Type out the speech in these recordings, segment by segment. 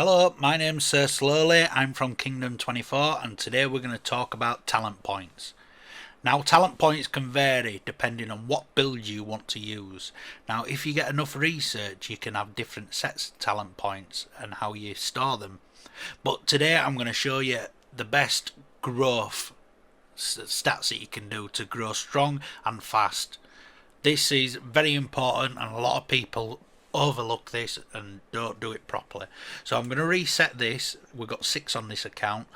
Hello, my name's Sir Slowly, I'm from Kingdom 24 and today we're going to talk about talent points. Now talent points can vary depending on what build you want to use. Now if you get enough research you can have different sets of talent points and how you store them. But today I'm going to show you the best growth stats that you can do to grow strong and fast. This is very important and a lot of people overlook this and don't do it properly. So I'm going to reset this. We've got 6 on this account,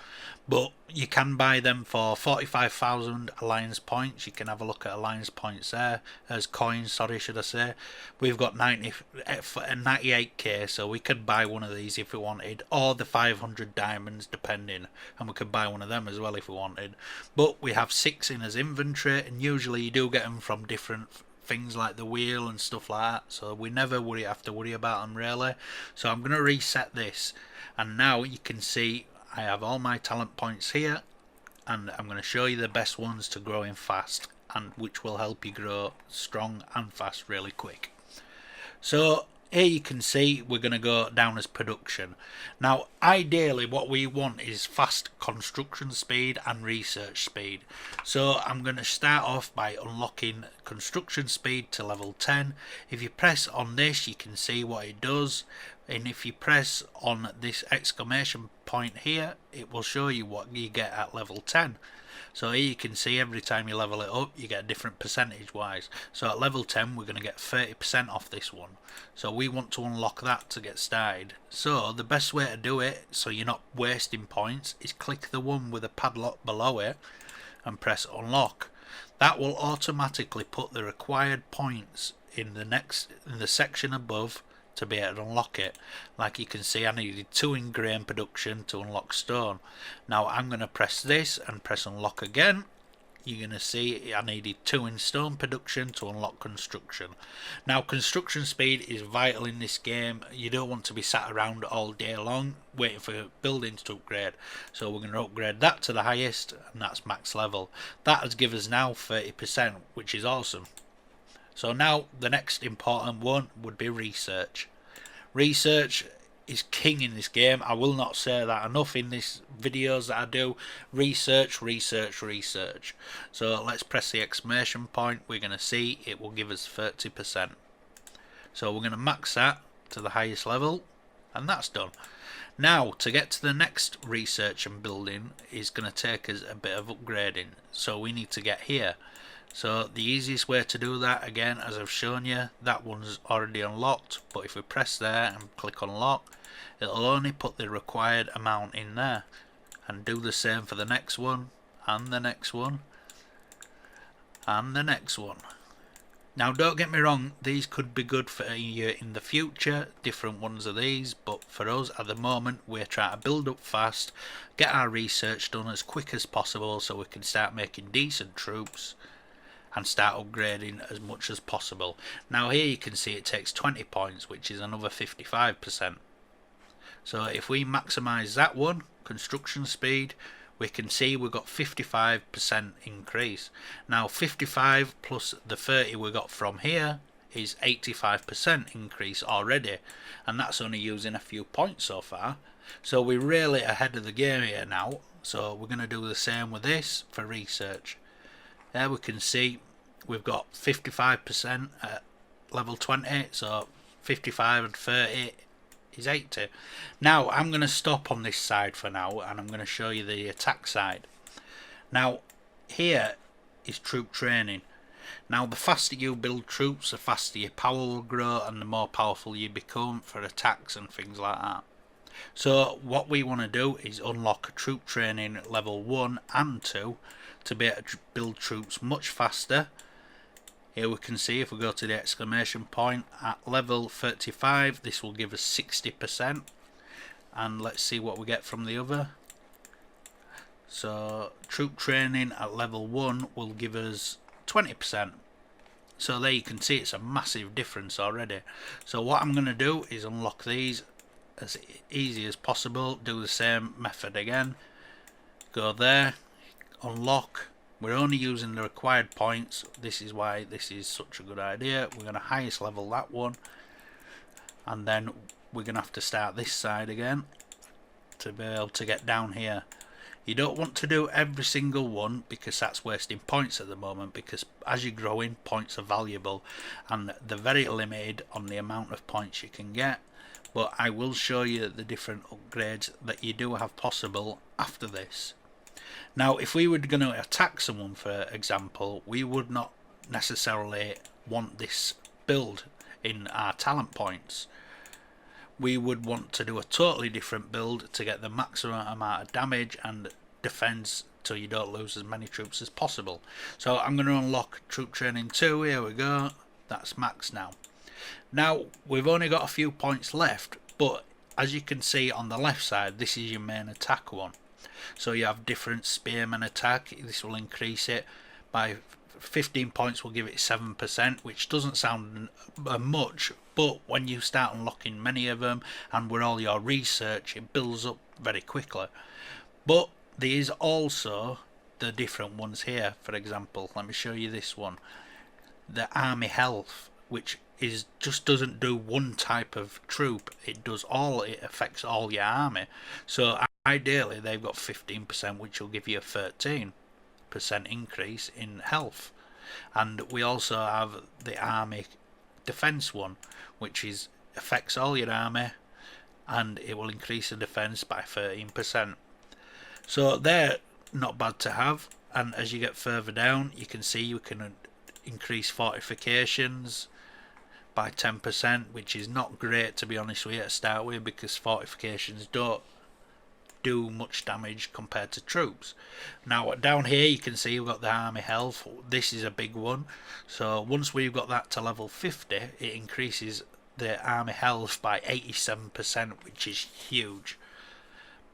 but you can buy them for 45,000 alliance points. You can have a look at alliance points there as coins, sorry, should I say. We've got 98k, so we could buy one of these if we wanted, or the 500 diamonds depending, and we could buy one of them as well if we wanted. But we have 6 in as inventory, and usually you do get them from different things like the wheel and stuff like that, so we never have to worry about them really. So I'm going to reset this, and now you can see I have all my talent points here, and I'm going to show you the best ones to grow in fast, and which will help you grow strong and fast really quick. So here you can see we're going to go down as production. Now ideally what we want is fast construction speed and research speed. So I'm going to start off by unlocking construction speed to level 10. If you press on this you can see what it does, and if you press on this exclamation point here it will show you what you get at level 10. So here you can see every time you level it up you get a different percentage wise. So at level 10 we're going to get 30% off this one. So we want to unlock that to get started. So the best way to do it so you're not wasting points is click the one with a padlock below it and press unlock. That will automatically put the required points in the section above to be able to unlock it. Like you can see I needed 2 in grain production to unlock stone. Now I'm going to press this and press unlock again. You're going to see I needed 2 in stone production to unlock construction. Now construction speed is vital in this game. You don't want to be sat around all day long waiting for buildings to upgrade. So we're going to upgrade that to the highest, and that's max level. That has given us now 30%, which is awesome. So now the next important one would be research. Research is king in this game. I will not say that enough in these videos that I do. Research, research, research. So let's press the exclamation point. We're going to see it will give us 30%. So we're going to max that to the highest level, and that's done. Now to get to the next research and building is going to take us a bit of upgrading. So we need to get here. So the easiest way to do that, again as I've shown you, that one's already unlocked, but if we press there and click unlock it'll only put the required amount in there, and do the same for the next one and the next one and the next one. Now don't get me wrong, these could be good for you in the future, different ones of these, but for us at the moment we're trying to build up fast, get our research done as quick as possible so we can start making decent troops and start upgrading as much as possible. Now here you can see it takes 20 points, which is another 55%. So if we maximise that one, construction speed, we can see we've got 55% increase. Now 55 plus the 30 we got from here is 85% increase already, and that's only using a few points so far. So we're really ahead of the game here now. So we're going to do the same with this for research. There we can see we've got 55% at level 20, so 55 and 30 is 80. Now I'm going to stop on this side for now, and I'm going to show you the attack side. Now here is troop training. Now the faster you build troops, the faster your power will grow and the more powerful you become for attacks and things like that. So what we want to do is unlock troop training level 1 and 2 to be able to build troops much faster. Here we can see if we go to the exclamation point at level 35 this will give us 60%, and let's see what we get from the other. So troop training at level 1 will give us 20%. So there you can see it's a massive difference already. So what I'm going to do is unlock these as easy as possible, do the same method again, go there, unlock. We're only using the required points, this is why this is such a good idea. We're going to highest level that one, and then we're going to have to start this side again to be able to get down here. You don't want to do every single one because that's wasting points at the moment, because as you're growing, points are valuable and they're very limited on the amount of points you can get. But I will show you the different upgrades that you do have possible after this. Now, if we were going to attack someone, for example, we would not necessarily want this build in our talent points. We would want to do a totally different build to get the maximum amount of damage and defense so you don't lose as many troops as possible. So I'm going to unlock troop training 2. Here we go. That's max now. Now we've only got a few points left, but as you can see on the left side, this is your main attack one. So you have different spearman attack. This will increase it by 15 points, will give it 7%, which doesn't sound much, but when you start unlocking many of them and with all your research, it builds up very quickly. But there is also the different ones here. For example, let me show you this one, the army health, which is just doesn't do one type of troop, it does all, it affects all your army. So ideally they've got 15%, which will give you a 13% increase in health. And we also have the army defense one, which is affects all your army and it will increase the defense by 13%. So they're not bad to have. And as you get further down, you can see you can increase fortifications by 10%, which is not great, to be honest with you, to start with, because fortifications don't do much damage compared to troops. Now down here you can see we've got the army health. This is a big one, so once we've got that to level 50, it increases the army health by 87%, which is huge.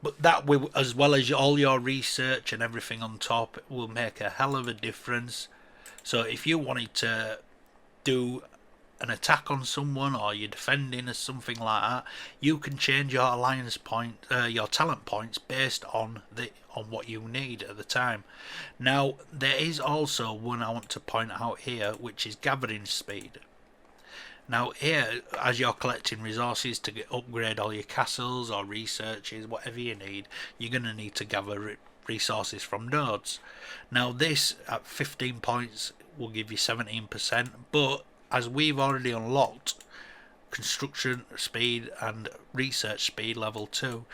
But that will, as well as all your research and everything on top, it will make a hell of a difference. So if you wanted to do an attack on someone, or you're defending or something like that, you can change your alliance point, your talent points based on what you need at the time. Now there is also one I want to point out here, which is gathering speed. Now here, as you're collecting resources to upgrade all your castles or researches, whatever you need, you're going to need to gather resources from nodes. Now this at 15 points will give you 17%, but as we've already unlocked construction speed and research speed level 2,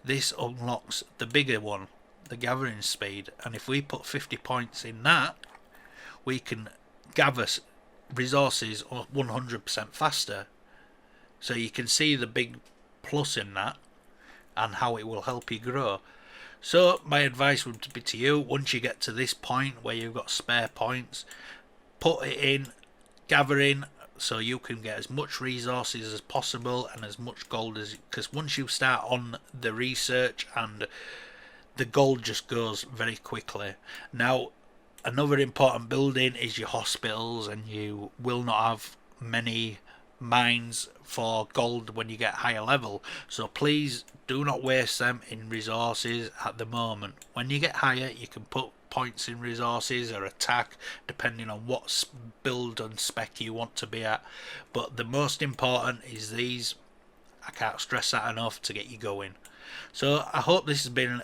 this unlocks the bigger one, the gathering speed, and if we put 50 points in that, we can gather resources 100% faster. So you can see the big plus in that and how it will help you grow. So my advice would be to you, once you get to this point where you've got spare points, put it in gathering so you can get as much resources as possible and as much gold as, because once you start on the research, and the gold just goes very quickly. Now another important building is your hospitals, and you will not have many mines for gold when you get higher level, so please do not waste them in resources at the moment. When you get higher, you can put points in resources or attack, depending on what build and spec you want to be at, but the most important is these. I can't stress that enough to get you going. So I hope this has been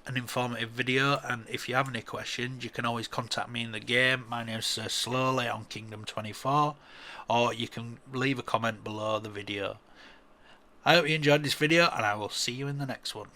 an informative video, and if you have any questions, you can always contact me in the game. My name's Sir Slowly on Kingdom 24, or you can leave a comment below the video. I hope you enjoyed this video, and I will see you in the next one.